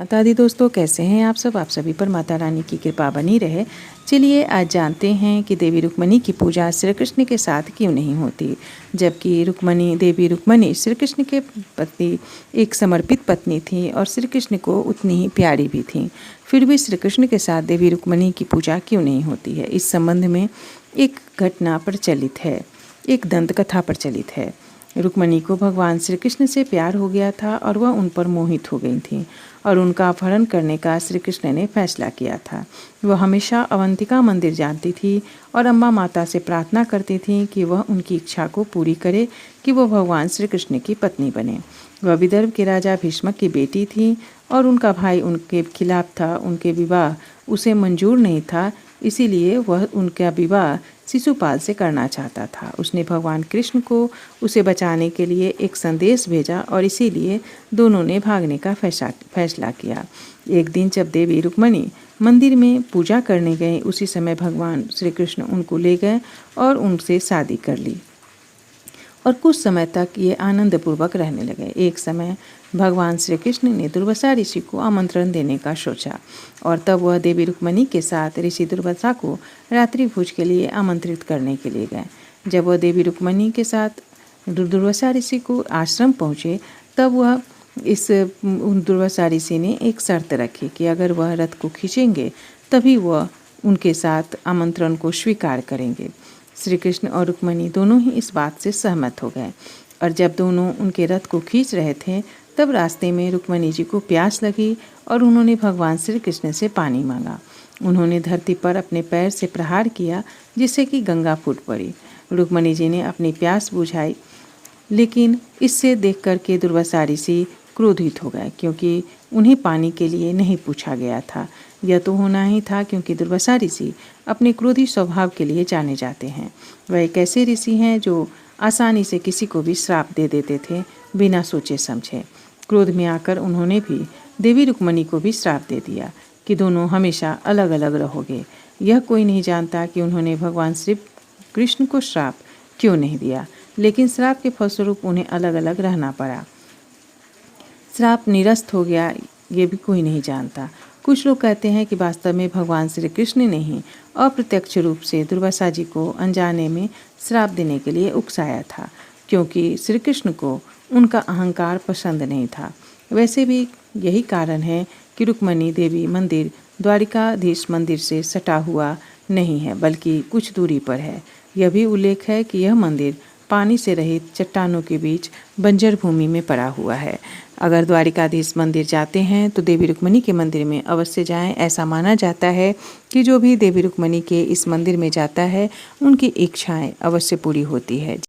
माता दी दोस्तों, कैसे हैं आप सब। आप सभी पर माता रानी की कृपा बनी रहे। चलिए आज जानते हैं कि देवी रुक्मणी की पूजा श्री कृष्ण के साथ क्यों नहीं होती, जबकि देवी रुक्मणी श्री कृष्ण के प्रति एक समर्पित पत्नी थी और श्री कृष्ण को उतनी ही प्यारी भी थी। फिर भी श्री कृष्ण के साथ देवी रुक्मणी की पूजा क्यों नहीं होती है, इस संबंध में एक घटना प्रचलित है, एक दंत कथा प्रचलित है। रुक्मणी को भगवान श्री कृष्ण से प्यार हो गया था और वह उन पर मोहित हो गई थी और उनका अपहरण करने का श्री कृष्ण ने फैसला किया था। वह हमेशा अवंतिका मंदिर जाती थी और अम्बा माता से प्रार्थना करती थी कि वह उनकी इच्छा को पूरी करे कि वह भगवान श्री कृष्ण की पत्नी बने। वह विदर्भ के राजा भीष्मक की बेटी थी और उनका भाई उनके खिलाफ था। उनके विवाह उसे मंजूर नहीं था, इसीलिए वह उनका विवाह शिशुपाल से करना चाहता था। उसने भगवान कृष्ण को उसे बचाने के लिए एक संदेश भेजा और इसीलिए दोनों ने भागने का फैसला किया। एक दिन जब देवी रुक्मणी मंदिर में पूजा करने गए, उसी समय भगवान श्री कृष्ण उनको ले गए और उनसे शादी कर ली और कुछ समय तक ये आनंदपूर्वक रहने लगे। एक समय भगवान श्री कृष्ण ने दुर्वासा ऋषि को आमंत्रण देने का सोचा और तब वह देवी रुक्मणी के साथ ऋषि दुर्वासा को रात्रि भोज के लिए आमंत्रित करने के लिए गए। जब वह देवी रुक्मणी के साथ दुर्वासा ऋषि को आश्रम पहुँचे, तब वह दुर्वासा ऋषि ने एक शर्त रखी कि अगर वह रथ को खींचेंगे तभी वह उनके साथ आमंत्रण को स्वीकार करेंगे। श्री कृष्ण और रुक्मणी दोनों ही इस बात से सहमत हो गए और जब दोनों उनके रथ को खींच रहे थे, तब रास्ते में रुक्मणी जी को प्यास लगी और उन्होंने भगवान श्री कृष्ण से पानी मांगा। उन्होंने धरती पर अपने पैर से प्रहार किया, जिससे कि गंगा फूट पड़ी। रुक्मणी जी ने अपनी प्यास बुझाई, लेकिन इससे देख कर के दुर्वासा ऋषि क्रोधित हो गए, क्योंकि उन्हें पानी के लिए नहीं पूछा गया था। यह तो होना ही था, क्योंकि दुर्वासा ऋषि अपने क्रोधी स्वभाव के लिए जाने जाते हैं। वह एक ऐसे ऋषि हैं जो आसानी से किसी को भी श्राप दे देते थे, बिना सोचे समझे। क्रोध में आकर उन्होंने भी देवी रुक्मणी को भी श्राप दे दिया कि दोनों हमेशा अलग अलग रहोगे। यह कोई नहीं जानता कि उन्होंने भगवान श्री कृष्ण को श्राप क्यों नहीं दिया, लेकिन श्राप के फलस्वरूप उन्हें अलग अलग रहना पड़ा। श्राप निरस्त हो गया, ये भी कोई नहीं जानता। कुछ लोग कहते हैं कि वास्तव में भगवान श्री कृष्ण ने ही अप्रत्यक्ष रूप से दुर्वासा जी को अनजाने में श्राप देने के लिए उकसाया था, क्योंकि श्री कृष्ण को उनका अहंकार पसंद नहीं था। वैसे भी यही कारण है कि रुक्मणी देवी मंदिर द्वारिकाधीश मंदिर से सटा हुआ नहीं है, बल्कि कुछ दूरी पर है। यह भी उल्लेख है कि यह मंदिर पानी से रहित चट्टानों के बीच बंजर भूमि में पड़ा हुआ है। अगर द्वारिकाधीश मंदिर जाते हैं तो देवी रुक्मणी के मंदिर में अवश्य जाएं। ऐसा माना जाता है कि जो भी देवी रुक्मणी के इस मंदिर में जाता है, उनकी इच्छाएं अवश्य पूरी होती है।